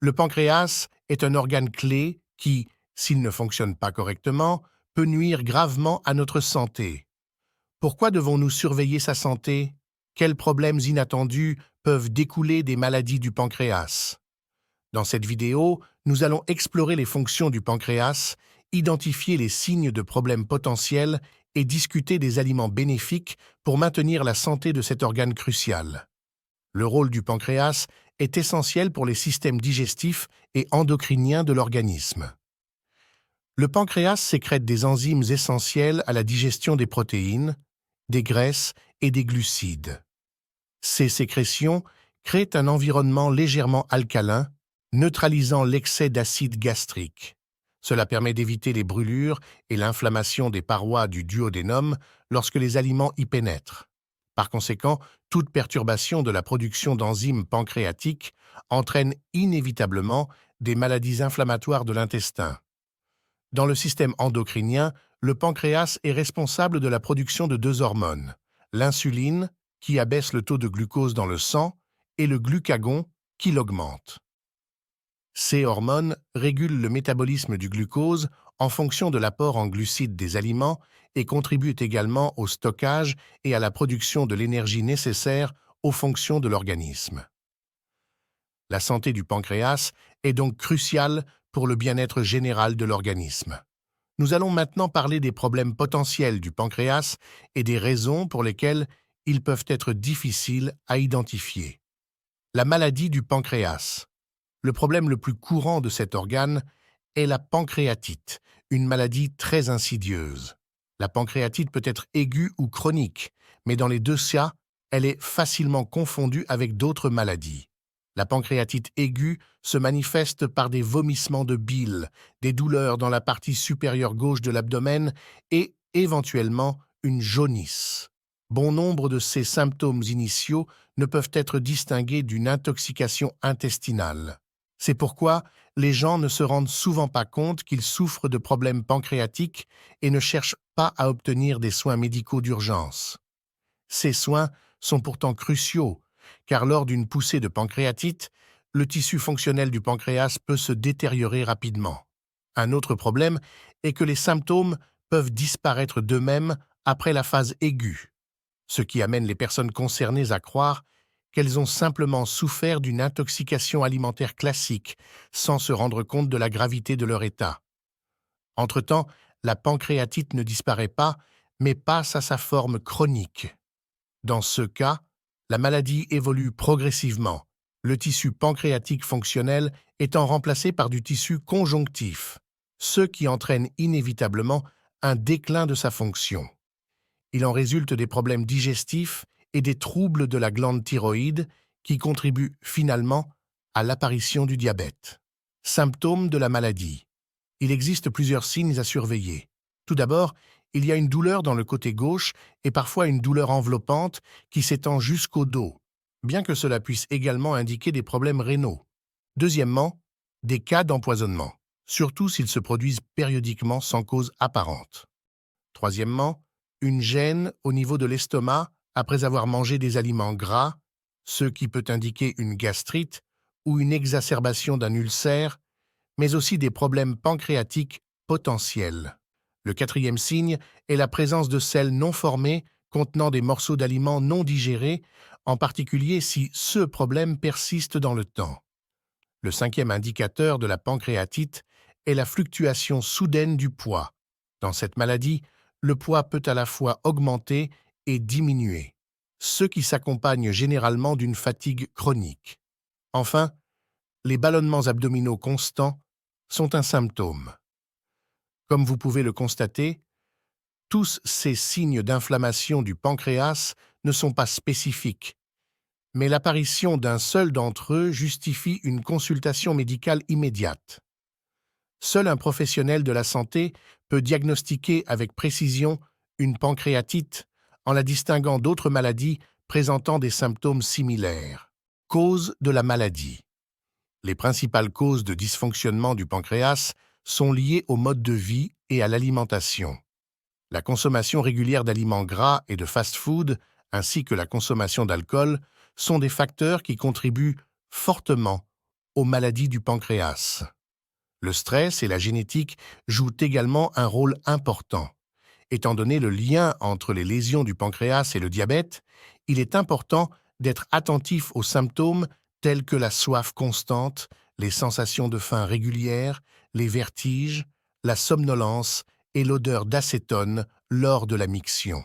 Le pancréas est un organe clé qui, s'il ne fonctionne pas correctement, peut nuire gravement à notre santé. Pourquoi devons-nous surveiller sa santé? Quels problèmes inattendus peuvent découler des maladies du pancréas? Dans cette vidéo, nous allons explorer les fonctions du pancréas, identifier les signes de problèmes potentiels et discuter des aliments bénéfiques pour maintenir la santé de cet organe crucial. Le rôle du pancréas est essentiel pour les systèmes digestifs et endocriniens de l'organisme. Le pancréas sécrète des enzymes essentielles à la digestion des protéines, des graisses et des glucides. Ces sécrétions créent un environnement légèrement alcalin, neutralisant l'excès d'acide gastrique. Cela permet d'éviter les brûlures et l'inflammation des parois du duodénum lorsque les aliments y pénètrent. Par conséquent, toute perturbation de la production d'enzymes pancréatiques entraîne inévitablement des maladies inflammatoires de l'intestin. Dans le système endocrinien, le pancréas est responsable de la production de deux hormones, l'insuline, qui abaisse le taux de glucose dans le sang, et le glucagon, qui l'augmente. Ces hormones régulent le métabolisme du glucose en fonction de l'apport en glucides des aliments et contribuent également au stockage et à la production de l'énergie nécessaire aux fonctions de l'organisme. La santé du pancréas est donc cruciale pour le bien-être général de l'organisme. Nous allons maintenant parler des problèmes potentiels du pancréas et des raisons pour lesquelles ils peuvent être difficiles à identifier. La maladie du pancréas. Le problème le plus courant de cet organe est la pancréatite, une maladie très insidieuse. La pancréatite peut être aiguë ou chronique, mais dans les deux cas, elle est facilement confondue avec d'autres maladies. La pancréatite aiguë se manifeste par des vomissements de bile, des douleurs dans la partie supérieure gauche de l'abdomen et, éventuellement, une jaunisse. Bon nombre de ces symptômes initiaux ne peuvent être distingués d'une intoxication intestinale. C'est pourquoi les gens ne se rendent souvent pas compte qu'ils souffrent de problèmes pancréatiques et ne cherchent pas à obtenir des soins médicaux d'urgence. Ces soins sont pourtant cruciaux, car lors d'une poussée de pancréatite, le tissu fonctionnel du pancréas peut se détériorer rapidement. Un autre problème est que les symptômes peuvent disparaître d'eux-mêmes après la phase aiguë, ce qui amène les personnes concernées à croire qu'elles ont simplement souffert d'une intoxication alimentaire classique sans se rendre compte de la gravité de leur état. Entre-temps, la pancréatite ne disparaît pas, mais passe à sa forme chronique. Dans ce cas, la maladie évolue progressivement, le tissu pancréatique fonctionnel étant remplacé par du tissu conjonctif, ce qui entraîne inévitablement un déclin de sa fonction. Il en résulte des problèmes digestifs et des troubles de la glande thyroïde qui contribuent finalement à l'apparition du diabète. Symptômes de la maladie. Il existe plusieurs signes à surveiller. Tout d'abord, il y a une douleur dans le côté gauche et parfois une douleur enveloppante qui s'étend jusqu'au dos, bien que cela puisse également indiquer des problèmes rénaux. Deuxièmement, des cas d'empoisonnement, surtout s'ils se produisent périodiquement sans cause apparente. Troisièmement, une gêne au niveau de l'estomac après avoir mangé des aliments gras, ce qui peut indiquer une gastrite ou une exacerbation d'un ulcère, mais aussi des problèmes pancréatiques potentiels. Le quatrième signe est la présence de selles non formées contenant des morceaux d'aliments non digérés, en particulier si ce problème persiste dans le temps. Le cinquième indicateur de la pancréatite est la fluctuation soudaine du poids. Dans cette maladie, le poids peut à la fois augmenter et diminuer, ce qui s'accompagne généralement d'une fatigue chronique. Enfin, les ballonnements abdominaux constants sont un symptôme. Comme vous pouvez le constater, tous ces signes d'inflammation du pancréas ne sont pas spécifiques, mais l'apparition d'un seul d'entre eux justifie une consultation médicale immédiate. Seul un professionnel de la santé peut diagnostiquer avec précision une pancréatite en la distinguant d'autres maladies présentant des symptômes similaires. Causes de la maladie. Les principales causes de dysfonctionnement du pancréas sont liées au mode de vie et à l'alimentation. La consommation régulière d'aliments gras et de fast-food, ainsi que la consommation d'alcool, sont des facteurs qui contribuent fortement aux maladies du pancréas. Le stress et la génétique jouent également un rôle important. Étant donné le lien entre les lésions du pancréas et le diabète, il est important d'être attentif aux symptômes tels que la soif constante, les sensations de faim régulières, les vertiges, la somnolence et l'odeur d'acétone lors de la miction.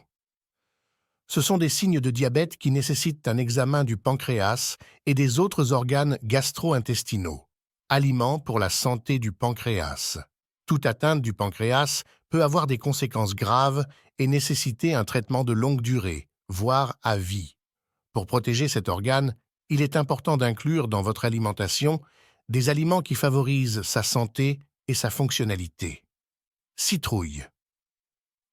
Ce sont des signes de diabète qui nécessitent un examen du pancréas et des autres organes gastro-intestinaux. Aliments pour la santé du pancréas. Toute atteinte du pancréas peut avoir des conséquences graves et nécessiter un traitement de longue durée, voire à vie. Pour protéger cet organe, il est important d'inclure dans votre alimentation des aliments qui favorisent sa santé et sa fonctionnalité. Citrouille.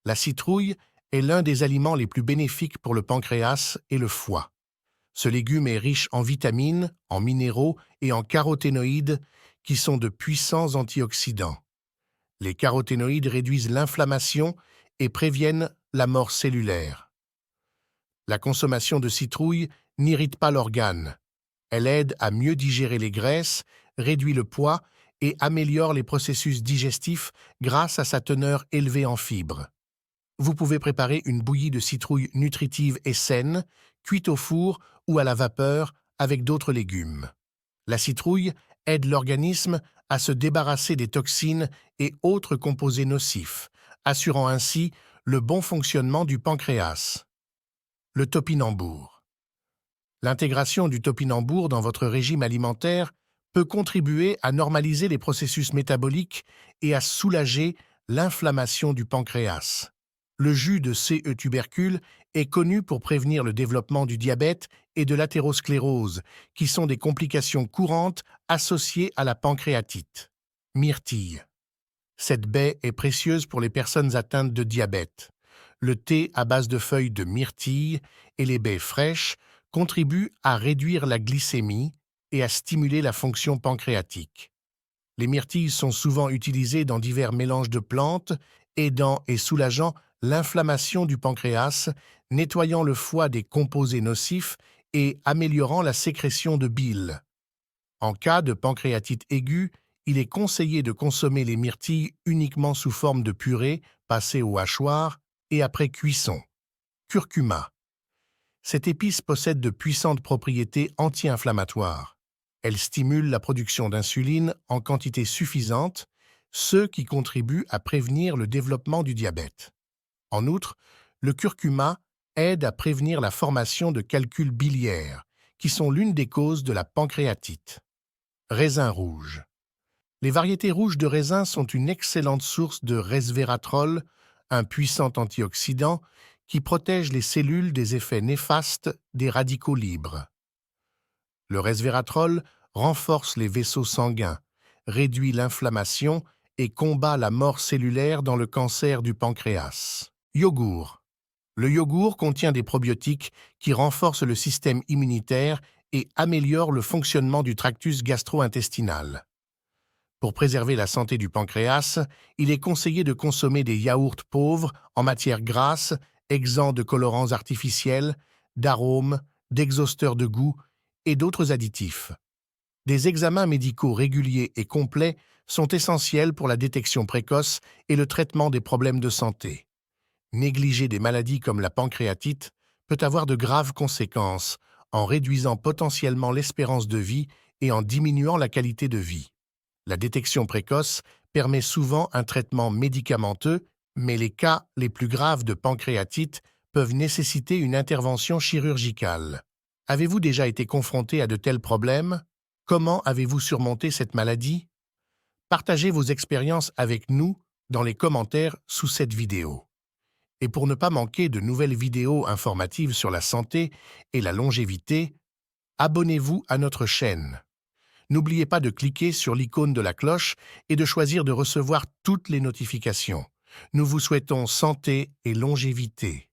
La citrouille est l'un des aliments les plus bénéfiques pour le pancréas et le foie. Ce légume est riche en vitamines, en minéraux et en caroténoïdes qui sont de puissants antioxydants. Les caroténoïdes réduisent l'inflammation et préviennent la mort cellulaire. La consommation de citrouille n'irrite pas l'organe. Elle aide à mieux digérer les graisses, réduit le poids et améliore les processus digestifs grâce à sa teneur élevée en fibres. Vous pouvez préparer une bouillie de citrouille nutritive et saine, cuite au four ou à la vapeur avec d'autres légumes. La citrouille aide l'organisme à se débarrasser des toxines et autres composés nocifs, assurant ainsi le bon fonctionnement du pancréas. Le topinambour. L'intégration du topinambour dans votre régime alimentaire peut contribuer à normaliser les processus métaboliques et à soulager l'inflammation du pancréas. Le jus de CE tubercule est connu pour prévenir le développement du diabète et de l'athérosclérose, qui sont des complications courantes associées à la pancréatite. Myrtille. Cette baie est précieuse pour les personnes atteintes de diabète. Le thé à base de feuilles de myrtille et les baies fraîches contribuent à réduire la glycémie et à stimuler la fonction pancréatique. Les myrtilles sont souvent utilisées dans divers mélanges de plantes, aidant et soulageant l'inflammation du pancréas, nettoyant le foie des composés nocifs et améliorant la sécrétion de bile. En cas de pancréatite aiguë, il est conseillé de consommer les myrtilles uniquement sous forme de purée, passée au hachoir et après cuisson. Curcuma. Cette épice possède de puissantes propriétés anti-inflammatoires. Elle stimule la production d'insuline en quantité suffisante, ce qui contribue à prévenir le développement du diabète. En outre, le curcuma aide à prévenir la formation de calculs biliaires, qui sont l'une des causes de la pancréatite. Raisin rouge. Les variétés rouges de raisin sont une excellente source de resveratrol, un puissant antioxydant qui protège les cellules des effets néfastes des radicaux libres. Le resveratrol renforce les vaisseaux sanguins, réduit l'inflammation et combat la mort cellulaire dans le cancer du pancréas. Yogourt. Le yogourt contient des probiotiques qui renforcent le système immunitaire et améliorent le fonctionnement du tractus gastro-intestinal. Pour préserver la santé du pancréas, il est conseillé de consommer des yaourts pauvres en matières grasses, exempts de colorants artificiels, d'arômes, d'exhausteurs de goût et d'autres additifs. Des examens médicaux réguliers et complets sont essentiels pour la détection précoce et le traitement des problèmes de santé. Négliger des maladies comme la pancréatite peut avoir de graves conséquences en réduisant potentiellement l'espérance de vie et en diminuant la qualité de vie. La détection précoce permet souvent un traitement médicamenteux, mais les cas les plus graves de pancréatite peuvent nécessiter une intervention chirurgicale. Avez-vous déjà été confronté à de tels problèmes? Comment avez-vous surmonté cette maladie? Partagez vos expériences avec nous dans les commentaires sous cette vidéo. Et pour ne pas manquer de nouvelles vidéos informatives sur la santé et la longévité, abonnez-vous à notre chaîne. N'oubliez pas de cliquer sur l'icône de la cloche et de choisir de recevoir toutes les notifications. Nous vous souhaitons santé et longévité.